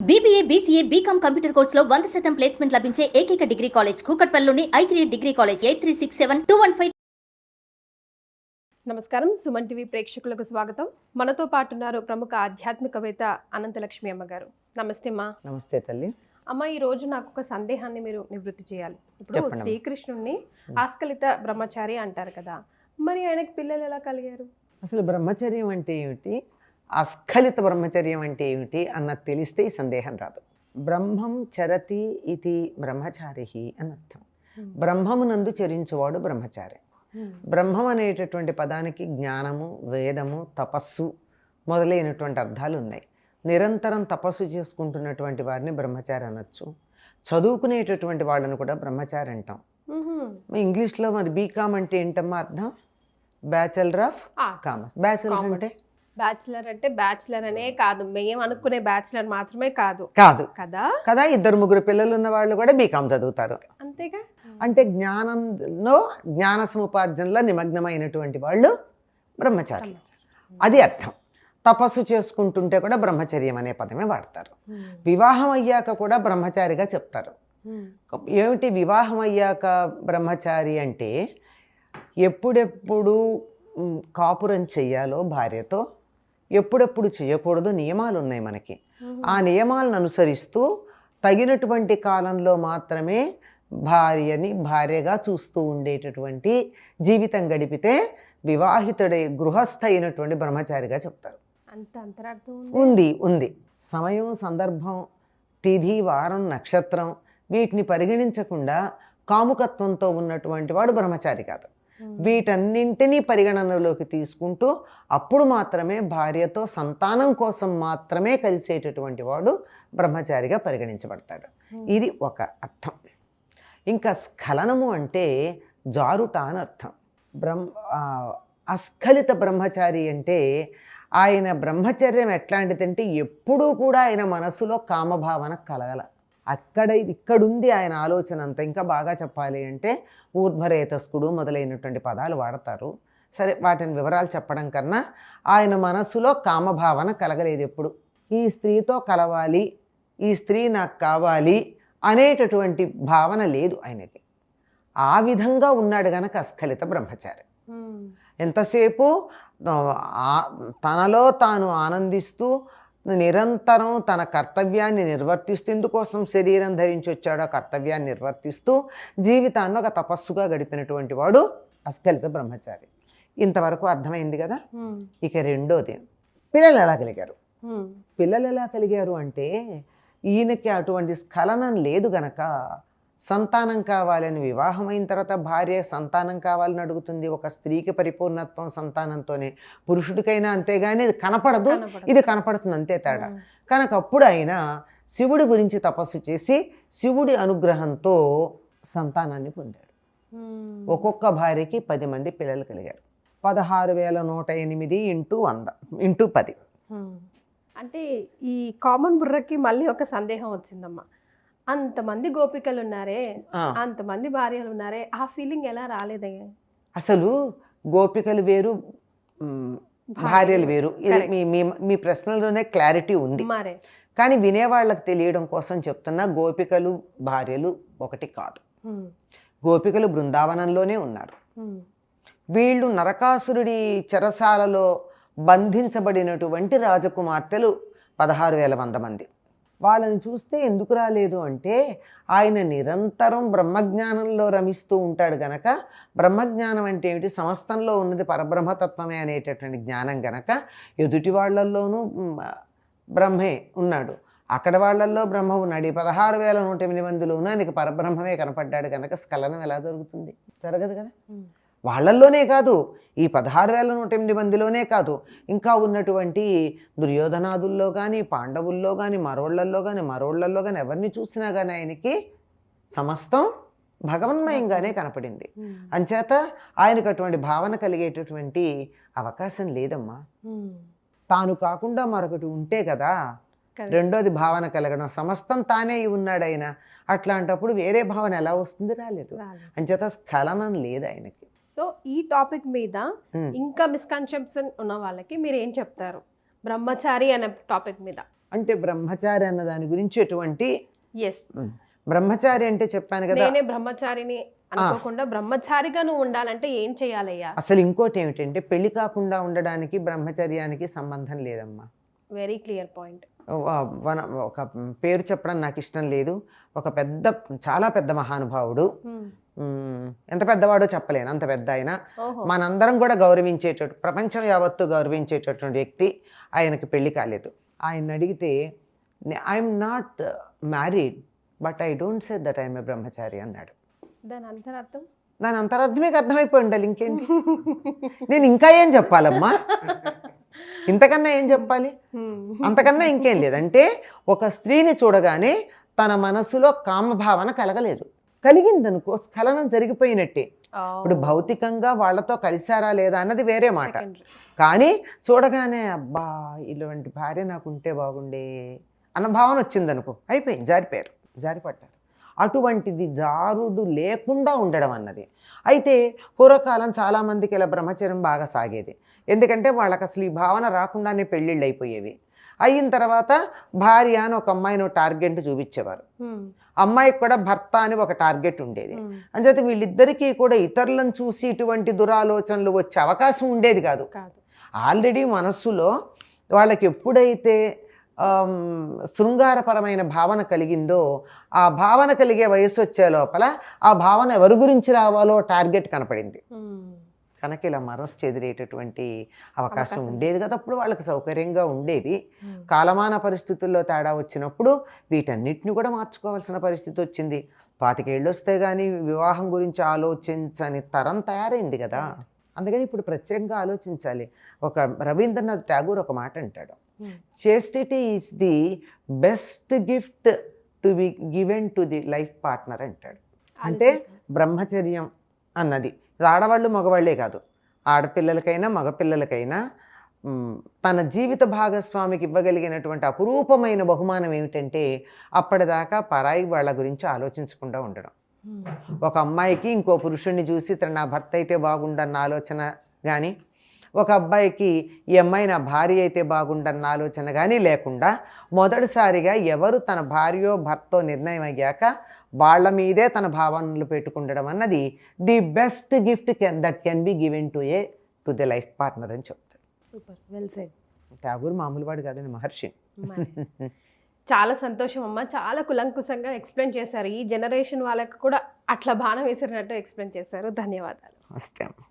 BBA, BCA, BCom computer కోర్సులో 100% placement లభించే ఏకైక డిగ్రీ కాలేజ్ కూకట్పల్లిలోని ఐక్రియేట్ డిగ్రీ కాలేజ్ 83672115. నమస్కారం, సుమన్ టీవీ ప్రేక్షకులకు స్వాగతం. మనతో పాటు ఉన్నారు ప్రముఖ ఆధ్యాత్మికవేత్త అనంతలక్ష్మి అమ్మగారు. నమస్తే అమ్మా. నమస్తే తల్లి. అమ్మ, ఈ రోజు నాకు ఒక సందేహాన్ని మీరు నివృత్తి చేయాలి. ఇప్పుడు శ్రీకృష్ణుడిని ఆస్కలిత బ్రహ్మచారి అంటారు కదా, మరి ఆయనకి పిల్లలు ఎలా కలిగారు? అసలు బ్రహ్మచర్యం అంటే ఏమిటి, అస్ఖలిత బ్రహ్మచర్యం అంటే ఏమిటి అన్నది తెలిస్తే ఈ సందేహం రాదు. బ్రహ్మం చరతి ఇది బ్రహ్మచారి అని అర్థం. బ్రహ్మమునందు చరించువాడు బ్రహ్మచారి. బ్రహ్మం అనేటటువంటి పదానికి జ్ఞానము, వేదము, తపస్సు మొదలైనటువంటి అర్థాలు ఉన్నాయి. నిరంతరం తపస్సు చేసుకుంటున్నటువంటి వారిని బ్రహ్మచారి అనొచ్చు. చదువుకునేటటువంటి వాళ్ళని కూడా బ్రహ్మచారి అంటాం. ఇంగ్లీష్లో మరి బీకామ్ అంటే ఏంటమ్మా అర్థం? Bachelor of commerce. బ్యాచిలర్ అంటే బ్యాచిలర్ అనే కాదు, మేము అనుకునే బ్యాచిలర్ మాత్రమే కాదు కదా కదా. 2-3 పిల్లలు ఉన్న వాళ్ళు కూడా బీకామ్ చదువుతారు. అంతేగా. అంటే జ్ఞానంలో, జ్ఞాన సముపార్జనలో నిమగ్నమైనటువంటి వాళ్ళు బ్రహ్మచారి, అది అర్థం. తపస్సు చేసుకుంటుంటే కూడా బ్రహ్మచర్యం అనే పదమే వాడతారు. వివాహం అయ్యాక కూడా బ్రహ్మచారిగా చెప్తారు. ఏమిటి వివాహం అయ్యాక బ్రహ్మచారి అంటే? ఎప్పుడెప్పుడు కాపురం చెయ్యాలో భార్యతో, ఎప్పుడెప్పుడు చేయకూడదు నియమాలు ఉన్నాయి మనకి. ఆ నియమాలను అనుసరిస్తూ తగినటువంటి కాలంలో మాత్రమే భార్యని భార్యగా చూస్తూ ఉండేటటువంటి జీవితం గడిపితే వివాహితుడై గృహస్థ అయినటువంటి బ్రహ్మచారిగా చెప్తారు. అంత అంతరార్థం ఉంది. సమయం, సందర్భం, తిథి, వారం, నక్షత్రం వీటిని పరిగణించకుండా కాముకత్వంతో ఉన్నటువంటి వాడు బ్రహ్మచారి కాదు. వీటన్నింటినీ పరిగణనలోకి తీసుకుంటూ అప్పుడు మాత్రమే భార్యతో సంతానం కోసం మాత్రమే కలిసేటటువంటి వాడు బ్రహ్మచారిగా పరిగణించబడతాడు. ఇది ఒక అర్థం. ఇంకా స్ఖలనము అంటే జారుట అని అర్థం. అస్ఖలిత బ్రహ్మచారి అంటే ఆయన బ్రహ్మచర్యం ఎట్లాంటిదంటే ఎప్పుడూ కూడా ఆయన మనసులో కామభావన కలగల. ఇక్కడుంది ఆయన ఆలోచన అంతా. ఇంకా బాగా చెప్పాలి అంటే ఊర్ధ్వరేతస్కుడు మొదలైనటువంటి పదాలు వాడతారు. సరే, వాటిని వివరాలు చెప్పడం కన్నా ఆయన మనసులో కామభావన కలగలేదు ఎప్పుడు. ఈ స్త్రీతో కలవాలి, ఈ స్త్రీ నాకు కావాలి అనేటటువంటి భావన లేదు ఆయనకి. ఆ విధంగా ఉన్నాడు గనక అస్ఖలిత బ్రహ్మచారి. ఎంతసేపు తనలో తాను ఆనందిస్తూ నిరంతరం తన కర్తవ్యాన్ని నిర్వర్తిస్తూ, ఎందుకోసం శరీరం ధరించి వచ్చాడో కర్తవ్యాన్ని నిర్వర్తిస్తూ జీవితాన్ని ఒక తపస్సుగా గడిపినటువంటి వాడు అస్ఖలిత బ్రహ్మచారి. ఇంతవరకు అర్థమైంది కదా. ఇక రెండోది, పిల్లలు ఎలా కలిగారు అంటే ఈయనకి అటువంటి స్ఖలనం లేదు గనక సంతానం కావాలని, వివాహమైన తర్వాత భార్య సంతానం కావాలని అడుగుతుంది. ఒక స్త్రీకి పరిపూర్ణత్వం సంతానంతోనే, పురుషుడికైనా అంతేగాని ఇది కనపడదు, ఇది కనపడుతుంది, అంతే తేడా. కనుక అప్పుడు ఆయన శివుడి గురించి తపస్సు చేసి శివుడి అనుగ్రహంతో సంతానాన్ని పొందాడు. ఒక్కొక్క భార్యకి 10 మంది పిల్లలు కలిగారు. 16,108 × 100 × 10. అంటే ఈ కామన్ బుర్రకి మళ్ళీ ఒక సందేహం వచ్చిందమ్మా. అంతమంది గోపికలు ఉన్నారే, అంతమంది భార్యలు ఉన్నారే, ఆ ఫీలింగ్ ఎలా రాలేదే? అసలు గోపికలు వేరు, భార్యలు వేరు. మీ ప్రశ్నలోనే క్లారిటీ ఉంది. కానీ వినేవాళ్ళకి తెలియడం కోసం చెప్తున్నా, గోపికలు భార్యలు ఒకటి కాదు. గోపికలు బృందావనంలోనే ఉన్నారు. వీళ్ళు నరకాసురుడి చెరసాలలో బంధించబడినటువంటి రాజకుమార్తెలు 16,100 మంది. వాళ్ళని చూస్తే ఎందుకు రాలేదు అంటే ఆయన నిరంతరం బ్రహ్మజ్ఞానంలో రమిస్తూ ఉంటాడు గనక. బ్రహ్మజ్ఞానం అంటే ఏమిటి? సమస్తంలో ఉన్నది పరబ్రహ్మతత్వమే అనేటటువంటి జ్ఞానం గనక ఎదుటి వాళ్ళల్లోనూ బ్రహ్మే ఉన్నాడు, అక్కడ వాళ్ళల్లో బ్రహ్మ ఉన్నాడు. ఈ 16,108 మందిలోనూ ఆయనకి పరబ్రహ్మమే కనపడ్డాడు కనుక స్ఖలనం ఎలా జరుగుతుంది? జరగదు కదా. వాళ్ళల్లోనే కాదు, ఈ 16,108 మందిలోనే కాదు, ఇంకా ఉన్నటువంటి దుర్యోధనాదుల్లో కానీ, పాండవుల్లో కానీ, మరోళ్ళల్లో కానీ ఎవరిని చూసినా కానీ ఆయనకి సమస్తం భగవన్మయంగానే కనపడింది. అంచేత ఆయనకు అటువంటి భావన కలిగేటటువంటి అవకాశం లేదమ్మా. తాను కాకుండా మరొకటి ఉంటే కదా రెండోది భావన కలగడం. సమస్తం తానే ఉన్నాడు ఆయన. అట్లాంటప్పుడు వేరే భావన ఎలా వస్తుంది? రాలేదు. అంచేత స్ఖలనం లేదు ఆయనకి. సో ఈ టాపిక్ మీద ఇంకా మిస్కన్సెప్షన్ ఉన్న వాళ్ళకి మీరు ఏం చెప్తారు? బ్రహ్మచారి అనే టాపిక్ మీద అంటే బ్రహ్మచారి అన్న దాని గురించి ఎటువంటి ఎస్, బ్రహ్మచారి అంటే చెప్పాను కదా, నేనే బ్రహ్మచారిని అనుకోకుండా బ్రహ్మచారిగా నువ్వు ఉండాలంటే ఏం చేయాలయ్యా? అసలు ఇంకోటి ఏమిటంటే పెళ్లి కాకుండా ఉండడానికి బ్రహ్మచర్యానికి సంబంధం లేదమ్మా. Very clear point. ఒక పేరు చెప్పడం నాకు ఇష్టం లేదు, ఒక చాలా పెద్ద మహానుభావుడు, ఎంత పెద్దవాడో చెప్పలేను, అంత పెద్ద ఆయన, మనందరం కూడా గౌరవించేటట్టు, ప్రపంచం యావత్తు గౌరవించేటటువంటి వ్యక్తి, ఆయనకి పెళ్లి కాలేదు. ఆయన అడిగితే I'm not married but I don't say that I'm a బ్రహ్మచారి అన్నాడు. దాని అంతరార్థం? దాని అంతరార్థమే అర్థమైపోయి ఉండాలి, ఇంకేంటి, నేను ఇంకా ఏం చెప్పాలమ్మా, ఇంతకన్నా ఏం చెప్పాలి, అంతకన్నా ఇంకేం లేదంటే ఒక స్త్రీని చూడగానే తన మనసులో కామభావన కలగలేదు, కలిగిందనుకో స్ఖలనం జరిగిపోయినట్టే. ఇప్పుడు భౌతికంగా వాళ్ళతో కలిశారా లేదా అన్నది వేరే మాట, కానీ చూడగానే అబ్బా ఇలాంటి భార్య నాకు ఉంటే బాగుండే అన్న భావన వచ్చిందనుకో, అయిపోయింది, జారిపడ్డారు. అటువంటిది జారుడు లేకుండా ఉండడం అన్నది. అయితే పూర్వకాలం చాలామందికి ఇలా బ్రహ్మచర్యం బాగా సాగేది, ఎందుకంటే వాళ్ళకి అసలు ఈ భావన రాకుండానే పెళ్ళిళ్ళు అయిపోయేవి. అయిన తర్వాత భార్య అని ఒక అమ్మాయిని టార్గెట్ చూపించేవారు, అమ్మాయికి కూడా భర్త అని ఒక టార్గెట్ ఉండేది. అంచేత వీళ్ళిద్దరికీ కూడా ఇతరులను చూసి ఇటువంటి దురాలోచనలు వచ్చే అవకాశం ఉండేది కాదు. ఆల్రెడీ మనస్సులో వాళ్ళకి ఎప్పుడైతే శృంగారపరమైన భావన కలిగిందో, ఆ భావన కలిగే వయసు వచ్చే లోపల ఆ భావన ఎవరి గురించి రావాలో టార్గెట్ కనపడింది కనుక ఇలా మనసు చెదిరేటటువంటి అవకాశం ఉండేది కదా, అప్పుడు వాళ్ళకి సౌకర్యంగా ఉండేది. కాలమాన పరిస్థితుల్లో తేడా వచ్చినప్పుడు వీటన్నిటిని కూడా మార్చుకోవాల్సిన పరిస్థితి వచ్చింది. 25 ఏళ్ళు వస్తే కానీ వివాహం గురించి ఆలోచించని తరం తయారైంది కదా, అందుకని ఇప్పుడు ప్రత్యేకంగా ఆలోచించాలి. ఒక రవీంద్రనాథ్ ఠాగూర్ ఒక మాట అంటాడు, చేస్టిటీ is the best gift to be given to the life partner అంటాడు. అంటే బ్రహ్మచర్యం అన్నది ఆడవాళ్ళు మగవాళ్లే కాదు, ఆడపిల్లలకైనా మగపిల్లలకైనా తన జీవిత భాగస్వామికి ఇవ్వగలిగినటువంటి అపురూపమైన బహుమానం ఏమిటంటే అప్పటిదాకా పరాయి వాళ్ళ గురించి ఆలోచించకుండా ఉండడం. ఒక అమ్మాయికి ఇంకో పురుషుడిని చూసి తన నా భర్త అయితే బాగుండన్న ఆలోచన కానీ, ఒక అబ్బాయికి ఈ అమ్మాయి నా భార్య అయితే బాగుండన్న ఆలోచన కానీ లేకుండా మొదటిసారిగా ఎవరు తన భార్యో భర్తో నిర్ణయం అయ్యాక వాళ్ళ మీదే తన భావనలు పెట్టుకుండడం అన్నది the best gift that can be given to the life partner అని చెప్తారు. Super, well said. ఠాగూర్ మామూలు వాడు కాదండి, మహర్షి. చాలా సంతోషం అమ్మ, చాలా కులంకుశంగా ఎక్స్ప్లెయిన్ చేశారు. ఈ జనరేషన్ వాళ్ళకి కూడా అట్లా బాణం వేసినట్టు ఎక్స్ప్లెయిన్ చేశారు. ధన్యవాదాలు. నమస్తే అమ్మ.